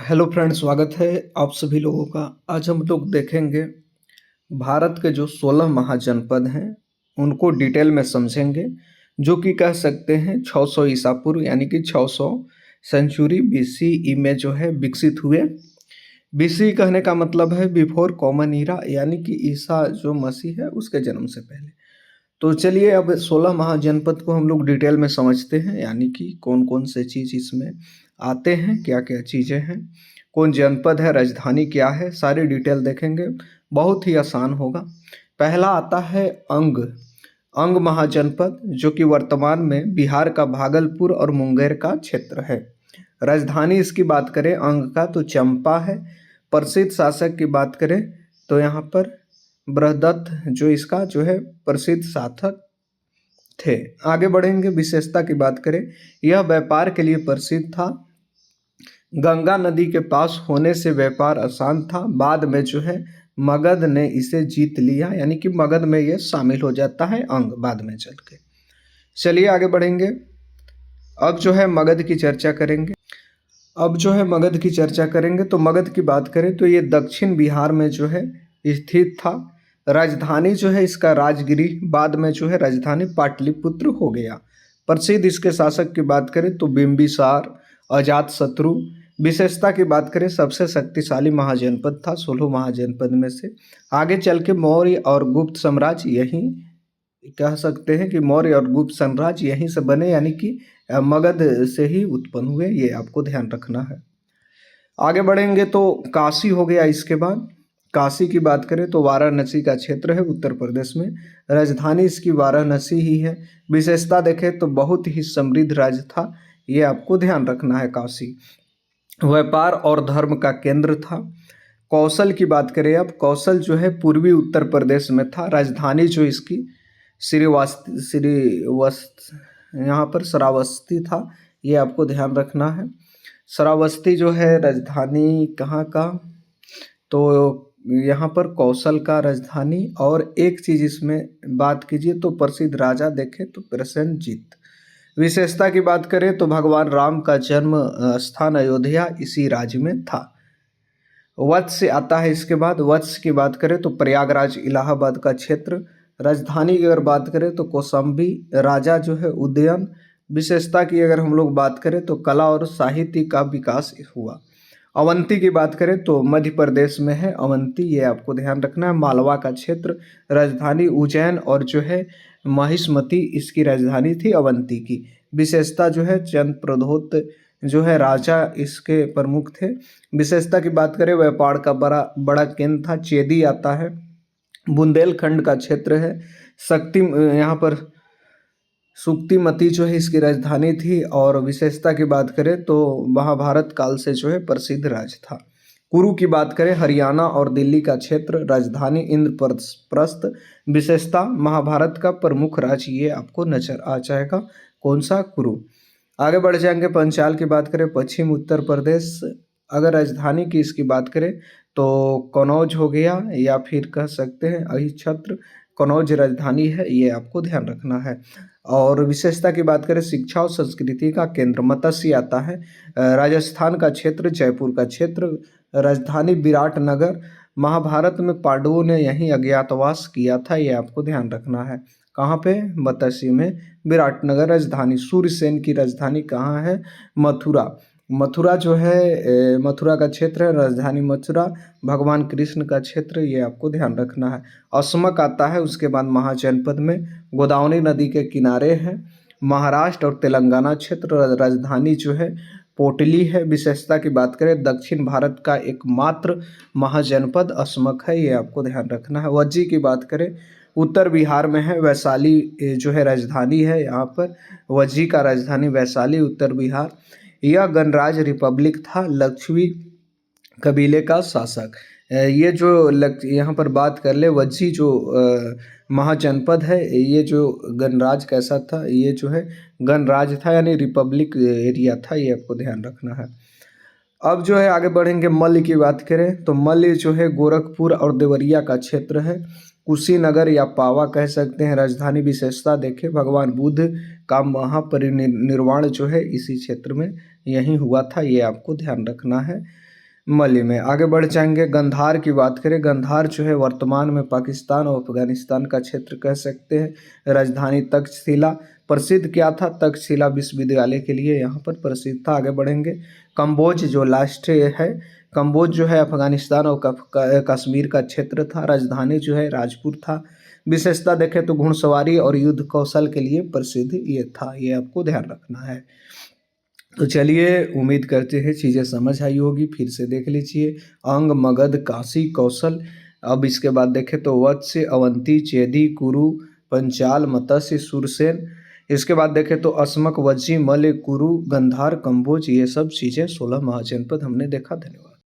Hello friends, स्वागत है आप सभी लोगों का। आज हम लोग देखेंगे भारत के जो 16 महाजनपद हैं उनको डिटेल में समझेंगे, जो कि कह सकते हैं 600 ईसा पूर्व यानी कि 600 सेंचुरी बीसीई में जो है विकसित हुए। बीसी कहने का मतलब है बिफोर कॉमन ईरा, यानी कि ईसा जो मसीह है उसके जन्म से पहले। तो चलिए अब 16 महाजनपद को हम लोग डिटेल में समझते हैं, यानी कि कौन कौन से चीज़ इसमें आते हैं, क्या क्या चीज़ें हैं, कौन जनपद है, राजधानी क्या है, सारी डिटेल देखेंगे। बहुत ही आसान होगा। पहला आता है अंग। अंग महाजनपद, जो कि वर्तमान में बिहार का भागलपुर और मुंगेर का क्षेत्र है। राजधानी इसकी बात करें अंग का तो चंपा है। प्रसिद्ध शासक की बात करें तो यहाँ पर बृहदत्त जो इसका जो है प्रसिद्ध शासक थे। आगे बढ़ेंगे, विशेषता की बात करें, यह व्यापार के लिए प्रसिद्ध था। गंगा नदी के पास होने से व्यापार आसान था। बाद में जो है मगध ने इसे जीत लिया, यानी कि मगध में ये शामिल हो जाता है अंग बाद में चल के। चलिए आगे बढ़ेंगे। अब जो है मगध की चर्चा करेंगे। तो मगध की बात करें तो ये दक्षिण बिहार में जो है स्थित था। राजधानी जो है इसका राजगिरी, बाद में जो है राजधानी पाटलिपुत्र हो गया। प्रसिद्ध इसके शासक की बात करें तो बिंबिसार, अजातशत्रु। विशेषता की बात करें सबसे शक्तिशाली महाजनपद था 16 महाजनपद में से। आगे चल के मौर्य और गुप्त साम्राज्य यहीं कह सकते हैं कि मौर्य और गुप्त साम्राज्य यहीं से बने, यानी कि मगध से ही उत्पन्न हुए, ये आपको ध्यान रखना है। आगे बढ़ेंगे तो काशी हो गया। इसके बाद काशी की बात करें तो वाराणसी का क्षेत्र है उत्तर प्रदेश में। राजधानी इसकी वाराणसी ही है। विशेषता देखें तो बहुत ही समृद्ध राज्य था, ये आपको ध्यान रखना है। काशी व्यापार और धर्म का केंद्र था। कौशल की बात करें, अब कौशल जो है पूर्वी उत्तर प्रदेश में था। राजधानी जो इसकी श्रीवस्त यहाँ पर श्रावस्ती था, ये आपको ध्यान रखना है। श्रावस्ती जो है राजधानी कहाँ का, तो यहाँ पर कौशल का राजधानी। और एक चीज़ इसमें बात कीजिए तो प्रसिद्ध राजा देखें तो प्रसेनजीत। विशेषता की बात करें तो भगवान राम का जन्म स्थान अयोध्या इसी राज्य में था। वत्स आता है इसके बाद। वत्स की बात करें तो प्रयागराज इलाहाबाद का क्षेत्र। राजधानी की अगर बात करें तो कौशाम्बी। राजा जो है उदयन। विशेषता की अगर हम लोग बात करें तो कला और साहित्य का विकास हुआ। अवंती की बात करें तो मध्य प्रदेश में है अवंती, ये आपको ध्यान रखना है। मालवा का क्षेत्र। राजधानी उज्जैन और जो है महिष्मती इसकी राजधानी थी अवंती की। विशेषता जो है चंद प्रदोत जो है राजा इसके प्रमुख थे। विशेषता की बात करें व्यापार का बड़ा बड़ा केंद्र था। चेदी आता है, बुंदेलखंड का क्षेत्र है। शक्ति यहाँ पर सुक्तिमती जो है इसकी राजधानी थी। और विशेषता की बात करें तो महाभारत काल से जो है प्रसिद्ध राज्य था। कुरु की बात करें हरियाणा और दिल्ली का क्षेत्र। राजधानी इंद्रप्रस्थ। विशेषता महाभारत का प्रमुख राज्य, ये आपको नजर आ जाएगा कौन सा, कुरु। आगे बढ़ जाएंगे। पंचाल की बात करें पश्चिम उत्तर प्रदेश। अगर राजधानी की इसकी बात करें तो कनौज हो गया, या फिर कह सकते हैं अहिच्छत्र। कनौज राजधानी है, ये आपको ध्यान रखना है। और विशेषता की बात करें शिक्षा और संस्कृति का केंद्र। मत्स्य आता है। राजस्थान का क्षेत्र, जयपुर का क्षेत्र। राजधानी विराटनगर। महाभारत में पांडवों ने यहीं अज्ञातवास किया था, ये आपको ध्यान रखना है। कहाँ पे, मत्स्य में विराटनगर राजधानी। सूर्यसेन की राजधानी कहाँ है, मथुरा। मथुरा जो है मथुरा का क्षेत्र है, राजधानी मथुरा। भगवान कृष्ण का क्षेत्र, ये आपको ध्यान रखना है। अस्मक आता है उसके बाद महाजनपद में। गोदावरी नदी के किनारे है। महाराष्ट्र और तेलंगाना क्षेत्र। राजधानी जो है पोटली है। विशेषता की बात करें दक्षिण भारत का एकमात्र महाजनपद अस्मक है, ये आपको ध्यान रखना है। वज्जी की बात करें उत्तर बिहार में है। वैशाली जो है राजधानी है यहाँ पर। वज्जी का राजधानी वैशाली, उत्तर बिहार। यह गणराज्य रिपब्लिक था। लक्ष्मी कबीले का शासक। ये जो यहाँ पर बात कर ले, वज्जी जो महाजनपद है, ये जो गणराज्य कैसा था, ये जो है गणराज्य था, यानी रिपब्लिक एरिया था, ये आपको ध्यान रखना है। अब जो है आगे बढ़ेंगे। मल्ल की बात करें तो मल्ल जो है गोरखपुर और देवरिया का क्षेत्र है। कुशीनगर या पावा कह सकते हैं राजधानी। विशेषता देखें भगवान बुद्ध का महापरिनिर्वाण जो है इसी क्षेत्र में यहीं हुआ था, ये आपको ध्यान रखना है। मली में। आगे बढ़ जाएंगे, गंधार की बात करें, गंधार जो है वर्तमान में पाकिस्तान और अफगानिस्तान का क्षेत्र कह सकते हैं। राजधानी तक्षशिला, प्रसिद्ध क्या था, तक्षशिला विश्वविद्यालय के लिए यहाँ पर प्रसिद्ध था। आगे बढ़ेंगे, कंबोज जो लास्ट है, कंबोज जो है अफगानिस्तान और कश्मीर का क्षेत्र था। राजधानी जो है राजपुर था। विशेषता देखें तो घुड़सवारी और युद्ध कौशल के लिए प्रसिद्ध ये था, ये आपको ध्यान रखना है। तो चलिए, उम्मीद करते हैं चीज़ें समझ आई होगी। फिर से देख लीजिए, अंग, मगध, काशी, कौशल। अब इसके बाद देखें तो वत्स्य, अवंती, चेदी, कुरु, पंचाल, मत्स्य, सुरसेन। इसके बाद देखें तो अस्मक, वज्जी, मल्ल, कुरु, गंधार, कंबोज। ये सब चीज़ें 16 महाजनपद हमने देखा। धन्यवाद।